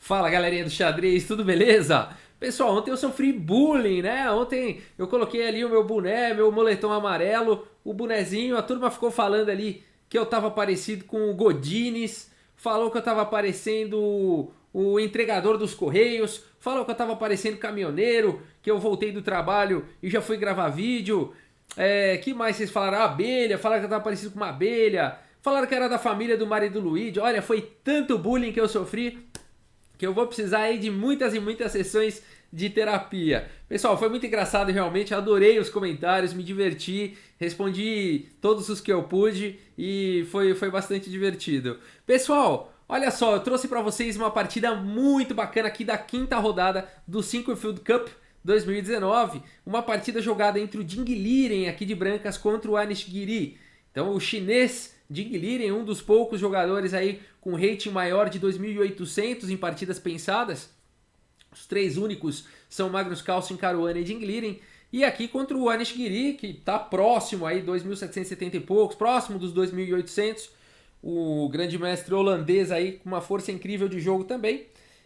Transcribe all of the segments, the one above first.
Fala galerinha do xadrez, tudo beleza? Pessoal, ontem eu sofri bullying, né? Ontem eu coloquei ali o meu boné, meu moletom amarelo, o bonezinho, a turma ficou falando ali que eu tava parecido com o Godines, falou que eu tava parecendo o entregador dos Correios, falou que eu tava parecendo caminhoneiro, que eu voltei do trabalho e já fui gravar vídeo. Que mais vocês falaram? A abelha, falaram que eu tava parecido com uma abelha, falaram que era da família do marido Luigi. Olha, foi tanto bullying que eu sofri que eu vou precisar aí de muitas e muitas sessões de terapia. Pessoal, foi muito engraçado realmente, adorei os comentários, me diverti, respondi todos os que eu pude e foi bastante divertido. Pessoal, olha só, eu trouxe para vocês uma partida muito bacana aqui da quinta rodada do Sinquefield Cup 2019, uma partida jogada entre o Ding Liren aqui de brancas contra o Anish Giri. Então o chinês Ding Liren, um dos poucos jogadores aí com rating maior de 2.800 em partidas pensadas. Os três únicos são Magnus Carlsen, Caruana e Ding Liren. E aqui contra o Anish Giri, que está próximo aí, 2.770 e poucos, próximo dos 2.800. O grande mestre holandês aí com uma força incrível de jogo também.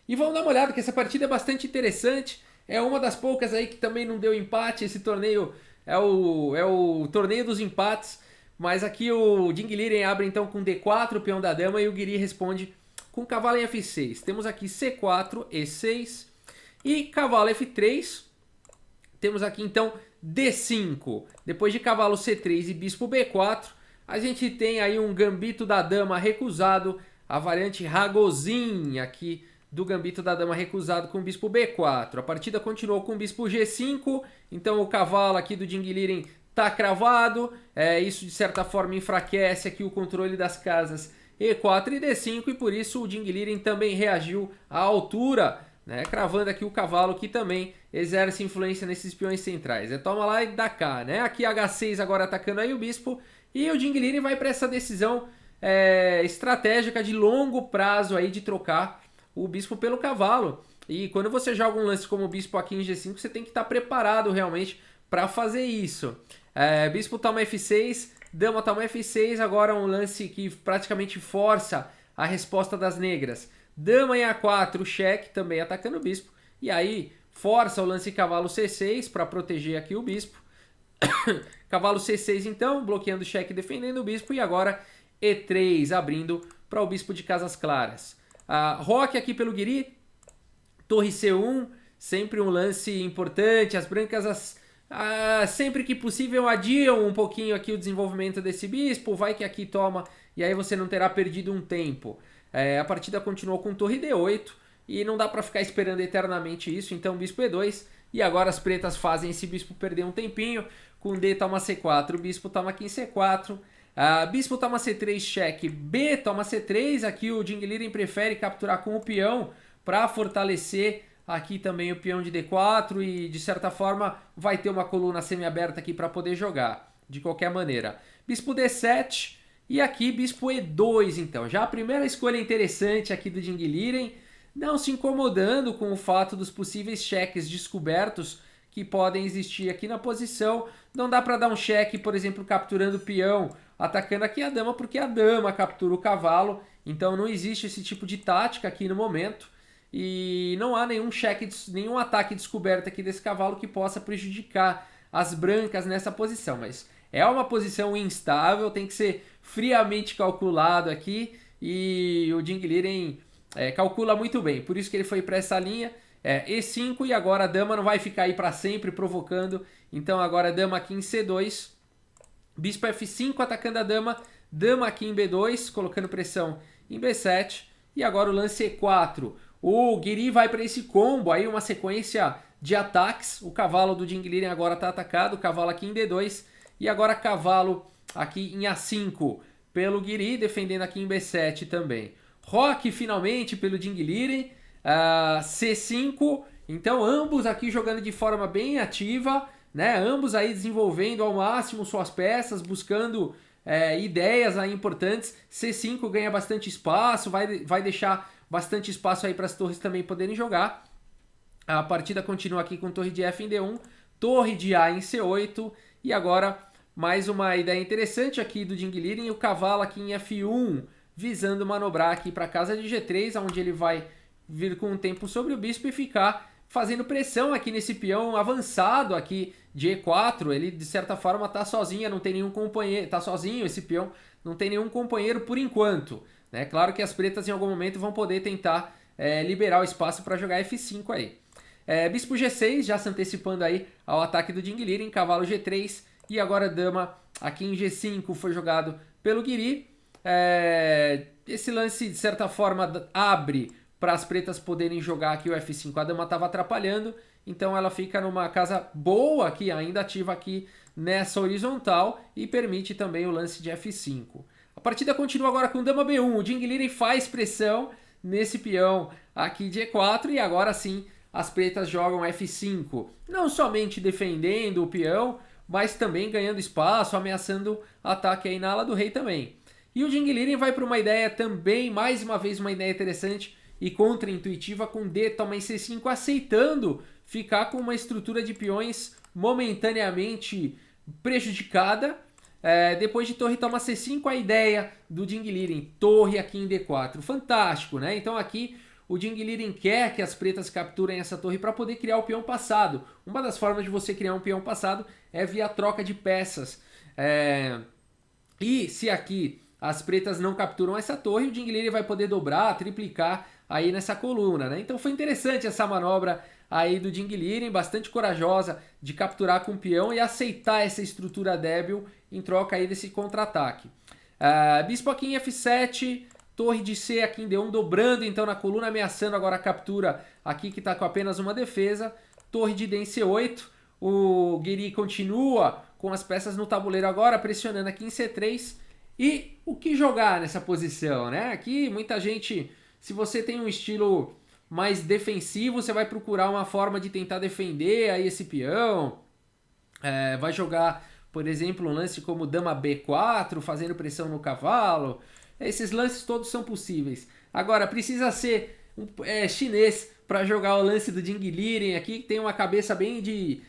E vamos dar uma olhada que essa partida é bastante interessante. É uma das poucas aí que também não deu empate. Esse torneio é o torneio dos empates. Mas aqui o Ding Liren abre então com D4, o peão da dama, e o Giri responde com cavalo em F6. Temos aqui C4, E6 e cavalo F3. Temos aqui então D5. Depois de cavalo C3 e bispo B4, a gente tem aí um gambito da dama recusado, a variante Ragozin aqui do gambito da dama recusado com bispo B4. A partida continuou com bispo G5, então o cavalo aqui do Ding Liren tá cravado, isso de certa forma enfraquece aqui o controle das casas E4 e D5 e por isso o Ding Liren também reagiu à altura, né, cravando aqui o cavalo que também exerce influência nesses peões centrais. Toma lá e dá cá, né? Aqui H6 agora atacando aí o bispo e o Ding Liren vai para essa decisão estratégica de longo prazo aí de trocar o bispo pelo cavalo. E quando você joga um lance como o bispo aqui em G5, você tem que estar preparado realmente para fazer isso. Bispo toma F6, dama toma F6, agora um lance que praticamente força a resposta das negras. Dama em A4, cheque, também atacando o bispo. E aí força o lance cavalo C6 para proteger aqui o bispo. Cavalo C6 então, bloqueando o cheque, defendendo o bispo. E agora E3, abrindo para o bispo de casas claras. Roque aqui pelo Giri, torre C1, sempre um lance importante. As brancas sempre que possível adiam um pouquinho aqui o desenvolvimento desse bispo, vai que aqui toma e aí você não terá perdido um tempo. A partida continuou com torre D8 e não dá para ficar esperando eternamente isso, então bispo E2 e agora as pretas fazem esse bispo perder um tempinho, com D toma C4, o bispo toma aqui em C4, bispo toma C3, cheque, B toma C3, aqui o Ding Liren prefere capturar com o peão para fortalecer aqui também o peão de D4 e de certa forma vai ter uma coluna semi-aberta aqui para poder jogar, de qualquer maneira. Bispo D7 e aqui bispo E2 então. Já a primeira escolha interessante aqui do Ding Liren, não se incomodando com o fato dos possíveis cheques descobertos que podem existir aqui na posição. Não dá para dar um cheque, por exemplo, capturando o peão, atacando aqui a dama, porque a dama captura o cavalo, então não existe esse tipo de tática aqui no momento. E não há nenhum cheque, nenhum ataque descoberto aqui desse cavalo que possa prejudicar as brancas nessa posição. Mas é uma posição instável, tem que ser friamente calculado aqui. E o Ding Liren calcula muito bem, por isso que ele foi para essa linha. E5 e agora a dama não vai ficar aí para sempre provocando. Então agora a dama aqui em C2, bispo F5 atacando a dama, dama aqui em B2, colocando pressão em B7. E agora o lance E4. O Giri vai para esse combo, aí uma sequência de ataques. O cavalo do Ding Liren agora está atacado, o cavalo aqui em D2 e agora cavalo aqui em A5 pelo Giri, defendendo aqui em B7 também. Roque finalmente pelo Ding Liren, C5, então ambos aqui jogando de forma bem ativa, né? Ambos aí desenvolvendo ao máximo suas peças, buscando ideias aí importantes. C5 ganha bastante espaço, vai deixar bastante espaço aí para as torres também poderem jogar. A partida continua aqui com torre de F em D1, torre de A em C8 e agora mais uma ideia interessante aqui do Ding Liren, e o cavalo aqui em F1 visando manobrar aqui para a casa de G3, onde ele vai vir com o tempo sobre o bispo e ficar fazendo pressão aqui nesse peão avançado aqui de E4. Ele de certa forma tá sozinho, não tem nenhum companheiro, tá sozinho esse peão, não tem nenhum companheiro por enquanto, né? Claro que as pretas em algum momento vão poder tentar liberar o espaço para jogar F5 aí. Bispo G6, já se antecipando aí ao ataque do Ding Liren, cavalo G3 e agora dama aqui em G5 foi jogado pelo Guiri. Esse lance de certa forma abre para as pretas poderem jogar aqui o F5. A dama estava atrapalhando, então ela fica numa casa boa aqui, ainda ativa aqui nessa horizontal e permite também o lance de F5. A partida continua agora com dama B1. O Ding Liren faz pressão nesse peão aqui de E4 e agora sim as pretas jogam F5, não somente defendendo o peão, mas também ganhando espaço, ameaçando ataque aí na ala do rei também. E o Ding Liren vai para uma ideia também, mais uma vez uma ideia interessante e contra-intuitiva, com D toma em C5, aceitando ficar com uma estrutura de peões momentaneamente prejudicada. Depois de torre toma C5, a ideia do Ding Liren, torre aqui em D4, fantástico, né? Então aqui o Ding Liren quer que as pretas capturem essa torre para poder criar o peão passado. Uma das formas de você criar um peão passado é via troca de peças. E se aqui as pretas não capturam essa torre, o Ding Liren vai poder dobrar, triplicar aí nessa coluna, né? Então foi interessante essa manobra aí do Ding Liren, bastante corajosa de capturar com o peão e aceitar essa estrutura débil em troca aí desse contra-ataque. Bispo aqui em F7, torre de C aqui em D1, dobrando então na coluna, ameaçando agora a captura aqui que está com apenas uma defesa. Torre de D em C8, o Guiri continua com as peças no tabuleiro agora, pressionando aqui em C3. E o que jogar nessa posição, né? Aqui muita gente, se você tem um estilo mais defensivo, você vai procurar uma forma de tentar defender aí esse peão. Vai jogar, por exemplo, um lance como dama B4, fazendo pressão no cavalo. Esses lances todos são possíveis. Agora, precisa ser chinês para jogar o lance do Ding Liren aqui, que tem uma cabeça bem de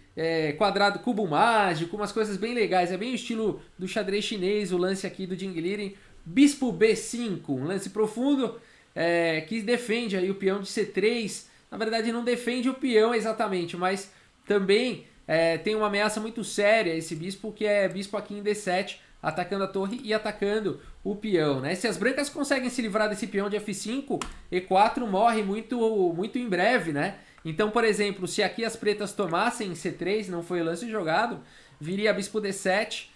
quadrado cubo mágico, umas coisas bem legais. É bem o estilo do xadrez chinês, o lance aqui do Ding Liren. Bispo B5, um lance profundo que defende aí o peão de C3. Na verdade, não defende o peão exatamente, mas também tem uma ameaça muito séria esse bispo, que é bispo aqui em D7, atacando a torre e atacando o peão, né? Se as brancas conseguem se livrar desse peão de F5, E4 morre muito em breve, né? Então, por exemplo, se aqui as pretas tomassem C3, não foi o lance jogado, viria bispo D7,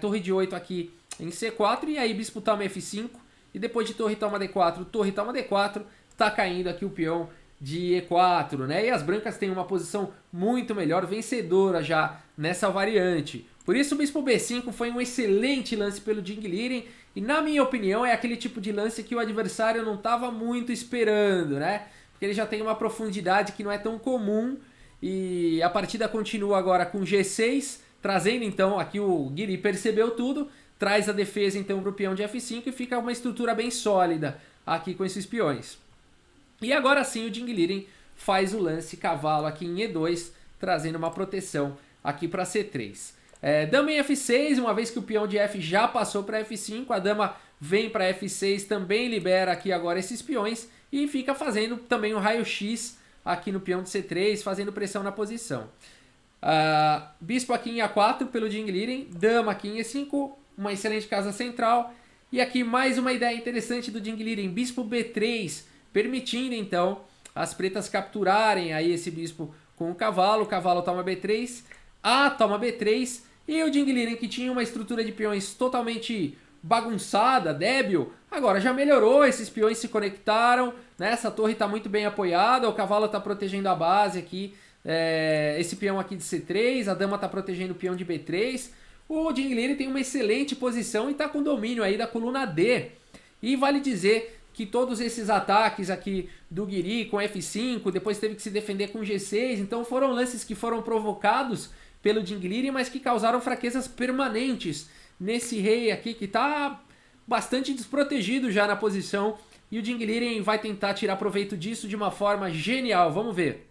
torre de 8 aqui em C4, e aí bispo toma F5, e depois de torre toma D4, torre toma D4, tá caindo aqui o peão de E4, né? E as brancas têm uma posição muito melhor, vencedora já nessa variante. Por isso o bispo B5 foi um excelente lance pelo Ding Liren, e na minha opinião é aquele tipo de lance que o adversário não estava muito esperando, né? Porque ele já tem uma profundidade que não é tão comum, e a partida continua agora com G6, trazendo então, aqui o Guiri percebeu tudo, traz a defesa então para o peão de F5 e fica uma estrutura bem sólida aqui com esses peões. E agora sim o Ding Liren faz o lance cavalo aqui em E2, trazendo uma proteção aqui para C3. Dama em F6, uma vez que o peão de F já passou para F5, a dama vem para F6, também libera aqui agora esses peões e fica fazendo também um raio-x aqui no peão de C3, fazendo pressão na posição. Bispo aqui em A4 pelo Ding Liren, dama aqui em E5, uma excelente casa central. E aqui mais uma ideia interessante do Ding Liren, bispo B3, permitindo então as pretas capturarem aí esse bispo com o cavalo toma B3, A toma B3, e o Ding Liren, que tinha uma estrutura de peões totalmente bagunçada, débil, agora já melhorou, esses peões se conectaram, né? Essa torre está muito bem apoiada, o cavalo está protegendo a base aqui, esse peão aqui de C3, a dama está protegendo o peão de B3, o Ding Liren tem uma excelente posição e está com domínio aí da coluna D, e vale dizer que todos esses ataques aqui do Guiri com F5, depois teve que se defender com G6, então foram lances que foram provocados pelo Ding Liren, mas que causaram fraquezas permanentes nesse rei aqui, que está bastante desprotegido já na posição, e o Ding Liren vai tentar tirar proveito disso de uma forma genial. Vamos ver.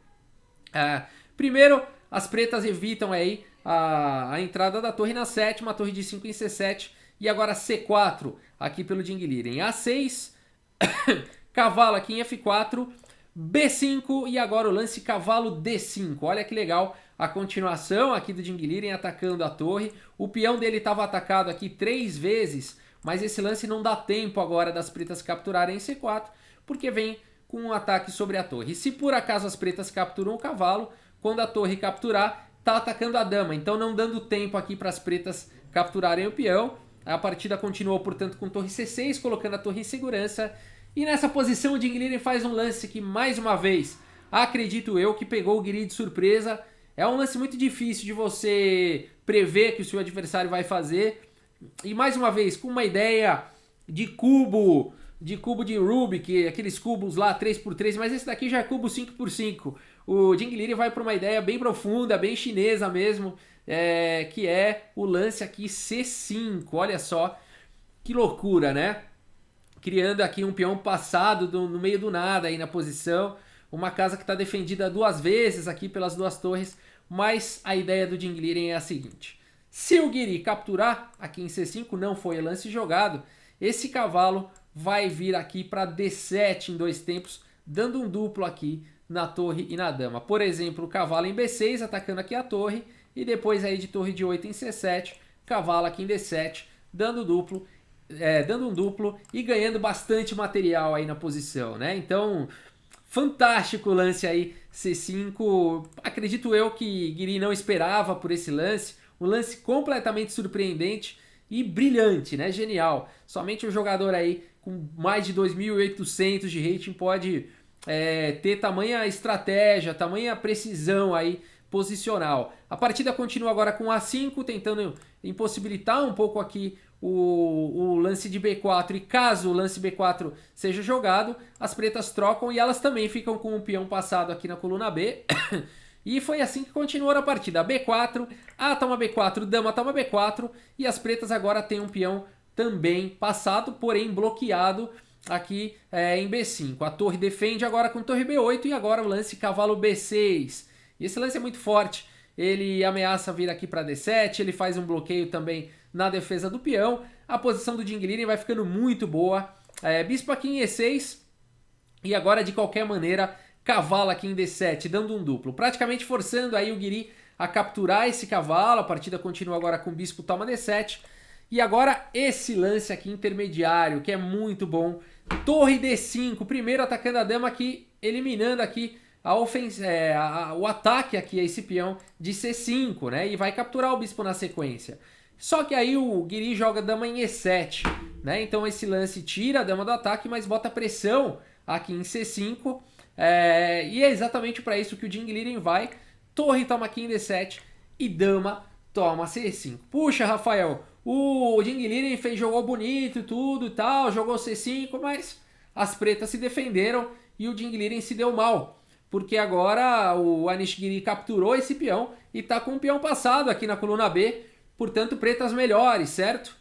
Primeiro, as pretas evitam aí a entrada da torre na sétima, a torre de 5 em C7, e agora C4 aqui pelo Ding Liren. A6, cavalo aqui em F4, B5 e agora o lance cavalo D5. Olha que legal a continuação aqui do Ding Liren atacando a torre. O peão dele estava atacado aqui 3 vezes, mas esse lance não dá tempo agora das pretas capturarem em C4, porque vem com um ataque sobre a torre. E se por acaso as pretas capturam o cavalo, quando a torre capturar, tá atacando a dama. Então não dando tempo aqui para as pretas capturarem o peão. A partida continuou, portanto, com torre C6, colocando a torre em segurança. E nessa posição o Ding Liren faz um lance que, mais uma vez, acredito eu, que pegou o Guiri de surpresa. É um lance muito difícil de você prever que o seu adversário vai fazer. E mais uma vez, com uma ideia de cubo de Rubik, aqueles cubos lá 3x3, mas esse daqui já é cubo 5x5. O Ding Liren vai para uma ideia bem profunda, bem chinesa mesmo, que é o lance aqui C5. Olha só que loucura, né? Criando aqui um peão passado no meio do nada aí na posição. Uma casa que está defendida 2 vezes aqui pelas 2 torres. Mas a ideia do Ding Liren é a seguinte. Se o Guiri capturar aqui em C5, não foi lance jogado, esse cavalo vai vir aqui para D7 em 2 tempos, dando um duplo aqui na torre e na dama. Por exemplo, o cavalo em B6, atacando aqui a torre, e depois aí de torre de 8 em C7, cavalo aqui em D7, dando um duplo e ganhando bastante material aí na posição, né? Então, fantástico lance aí, C5. Acredito eu que Guiri não esperava por esse lance. Um lance completamente surpreendente e brilhante, né? Genial. Somente um jogador aí com mais de 2.800 de rating pode ter tamanha estratégia, tamanha precisão aí posicional. A partida continua agora com A5, tentando impossibilitar um pouco aqui o lance de B4, e caso o lance B4 seja jogado, as pretas trocam e elas também ficam com o peão passado aqui na coluna B. E foi assim que continuou a partida. B4, A toma B4, dama toma B4, e as pretas agora têm um peão também passado, porém bloqueado aqui em B5. A torre defende agora com torre B8 e agora o lance cavalo B6. E esse lance é muito forte. Ele ameaça vir aqui para D7, ele faz um bloqueio também na defesa do peão. A posição do Ding Liren vai ficando muito boa. Bispo aqui em E6 e agora de qualquer maneira cavalo aqui em D7, dando um duplo. Praticamente forçando aí o Guiri a capturar esse cavalo. A partida continua agora com bispo toma D7. E agora esse lance aqui intermediário, que é muito bom. Torre D5, primeiro atacando a dama aqui, eliminando aqui o ataque aqui a esse peão de C5, né? E vai capturar o bispo na sequência. Só que aí o Guiri joga dama em E7, né? Então esse lance tira a dama do ataque, mas bota pressão aqui em C5. E é exatamente para isso que o Ding Liren vai. Torre toma aqui em D7 e dama toma C5. Puxa, Rafael, o Ding Liren jogou bonito e tudo e tal, jogou C5, mas as pretas se defenderam e o Ding Liren se deu mal. Porque agora o Anish Giri capturou esse peão e tá com um peão passado aqui na coluna B. Portanto, pretas melhores, certo?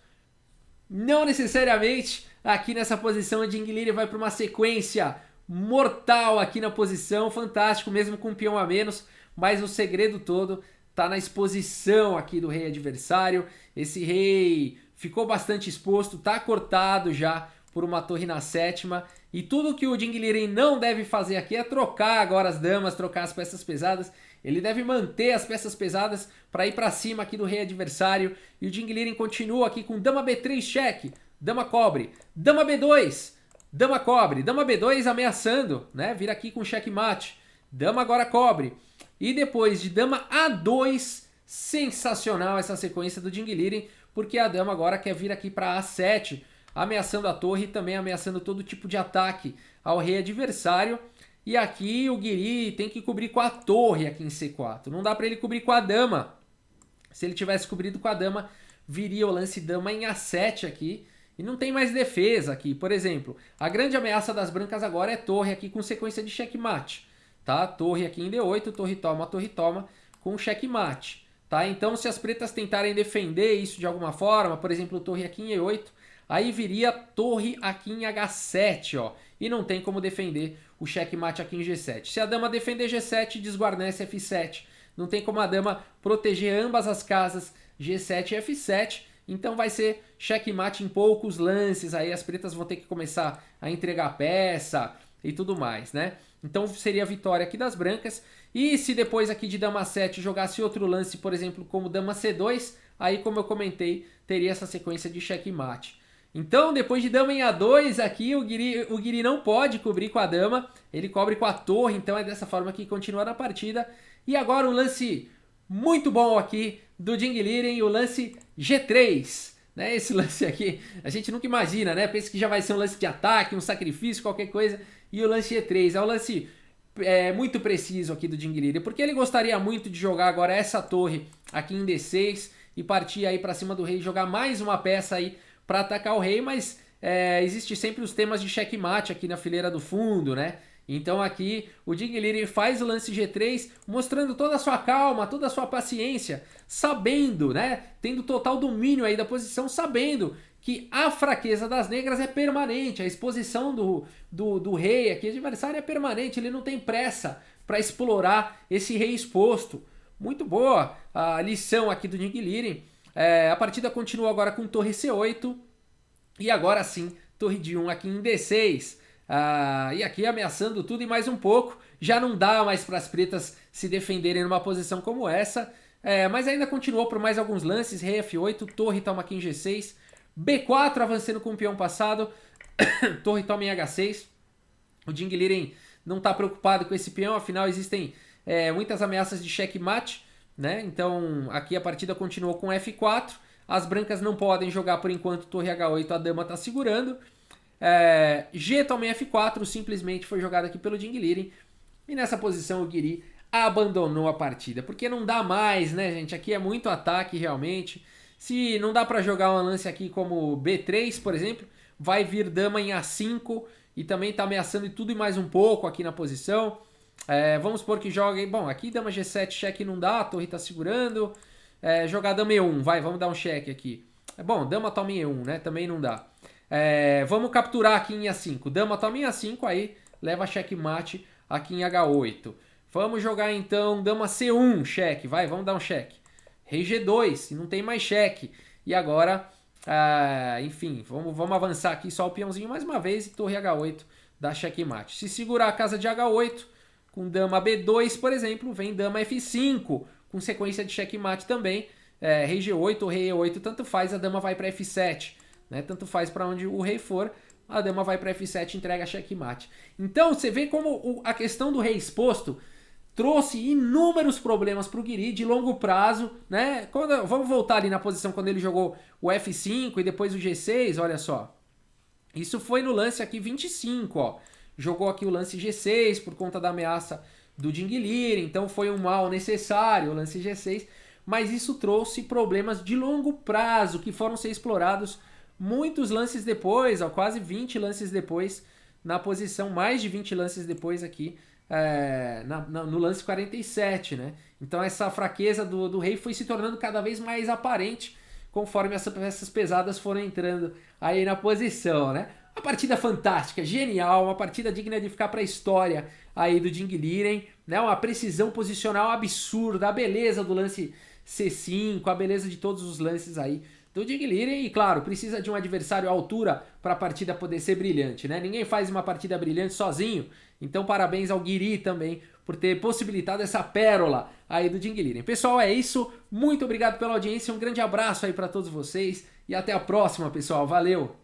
Não necessariamente aqui nessa posição o Ding Liren vai para uma sequência mortal aqui na posição. Fantástico, mesmo com um peão a menos. Mas o segredo todo tá na exposição aqui do rei adversário. Esse rei ficou bastante exposto, tá cortado já por uma torre na 7ª. E tudo que o Ding Liren não deve fazer aqui é trocar agora as damas, trocar as peças pesadas. Ele deve manter as peças pesadas para ir para cima aqui do rei adversário. E o Ding Liren continua aqui com dama B3 cheque, dama cobre, dama B2, dama cobre, dama B2 ameaçando, né? Vira aqui com checkmate, dama agora cobre. E depois de dama A2, sensacional essa sequência do Ding Liren, porque a dama agora quer vir aqui para A7, ameaçando a torre e também ameaçando todo tipo de ataque ao rei adversário. E aqui o Guiri tem que cobrir com a torre aqui em C4. Não dá para ele cobrir com a dama. Se ele tivesse cobrido com a dama, viria o lance dama em A7 aqui. E não tem mais defesa aqui. Por exemplo, a grande ameaça das brancas agora é torre aqui com sequência de checkmate. Tá? Torre aqui em D8, torre toma com checkmate. Tá? Então se as pretas tentarem defender isso de alguma forma, por exemplo, torre aqui em E8, aí viria torre aqui em H7, ó. E não tem como defender o checkmate aqui em G7. Se a dama defender G7, desguarnece F7. Não tem como a dama proteger ambas as casas G7 e F7. Então vai ser checkmate em poucos lances. Aí as pretas vão ter que começar a entregar peça, e tudo mais, né? Então seria a vitória aqui das brancas. E se depois aqui de dama 7 jogasse outro lance, por exemplo, como dama C2, aí como eu comentei, teria essa sequência de checkmate. Então, depois de dama em A2 aqui, o Guiri não pode cobrir com a dama, ele cobre com a torre, então é dessa forma que continua na partida. E agora um lance muito bom aqui do Ding Liren, o lance G3. Né? Esse lance aqui, a gente nunca imagina, né? Pensa que já vai ser um lance de ataque, um sacrifício, qualquer coisa. E o lance G3 é um lance muito preciso aqui do Ding Liren, porque ele gostaria muito de jogar agora essa torre aqui em D6 e partir aí pra cima do rei, jogar mais uma peça aí para atacar o rei, mas existe sempre os temas de checkmate aqui na fileira do fundo, né? Então aqui o Ding Liren faz o lance G3, mostrando toda a sua calma, toda a sua paciência, sabendo, né? Tendo total domínio aí da posição, sabendo que a fraqueza das negras é permanente, a exposição do rei aqui, de adversário, é permanente, ele não tem pressa para explorar esse rei exposto. Muito boa a lição aqui do Ding Liren. A partida continua agora com torre C8 e agora sim, torre de 1 aqui em D6. E aqui ameaçando tudo e mais um pouco. Já não dá mais para as pretas se defenderem numa posição como essa. Mas ainda continuou por mais alguns lances. Rei F8, torre toma aqui em G6. B4 avançando com o peão passado. Torre toma em H6. O Ding Liren não está preocupado com esse peão, afinal existem muitas ameaças de checkmate. Né? Então aqui a partida continuou com F4. As brancas não podem jogar por enquanto torre H8, a dama está segurando. G toma em F4, simplesmente foi jogado aqui pelo Ding Liren. E nessa posição o Guiri abandonou a partida, porque não dá mais, né, gente? Aqui é muito ataque realmente. Se não dá para jogar um lance aqui como B3, por exemplo, vai vir dama em A5 e também está ameaçando tudo e mais um pouco aqui na posição. Vamos supor que jogue... Bom, aqui dama G7, cheque não dá, a torre tá segurando. Jogar dama E1, vamos dar um cheque aqui. Bom, dama toma em E1, né? Também não dá. Vamos capturar aqui em A5. Dama toma em A5, aí leva checkmate aqui em H8. Vamos jogar então dama C1, cheque, vamos dar um cheque. Rei G2, não tem mais cheque. E agora, enfim, vamos avançar aqui só o peãozinho mais uma vez e torre H8 dá checkmate. Se segurar a casa de H8... Com dama B2, por exemplo, vem dama F5, com sequência de checkmate também. Rei G8 ou rei E8, tanto faz, a dama vai para F7. Né? Tanto faz para onde o rei for, a dama vai para F7 e entrega checkmate. Então, você vê como a questão do rei exposto trouxe inúmeros problemas para o Guiri de longo prazo. Né? Vamos voltar ali na posição quando ele jogou o F5 e depois o G6, olha só. Isso foi no lance aqui 25, ó. Jogou aqui o lance G6 por conta da ameaça do Ding Liren, então foi um mal necessário o lance G6, mas isso trouxe problemas de longo prazo que foram ser explorados muitos lances depois, ó, quase 20 lances depois, na posição, mais de 20 lances depois aqui, no lance 47, né? Então essa fraqueza do rei foi se tornando cada vez mais aparente conforme essas peças pesadas foram entrando aí na posição, né? Uma partida fantástica, genial, uma partida digna de ficar para a história aí do Ding Liren, né? Uma precisão posicional absurda, a beleza do lance C5, a beleza de todos os lances aí do Ding Liren e, claro, precisa de um adversário à altura para a partida poder ser brilhante, né? Ninguém faz uma partida brilhante sozinho, então parabéns ao Guiri também por ter possibilitado essa pérola aí do Ding Liren. Pessoal, é isso, muito obrigado pela audiência, um grande abraço aí para todos vocês e até a próxima, pessoal, valeu!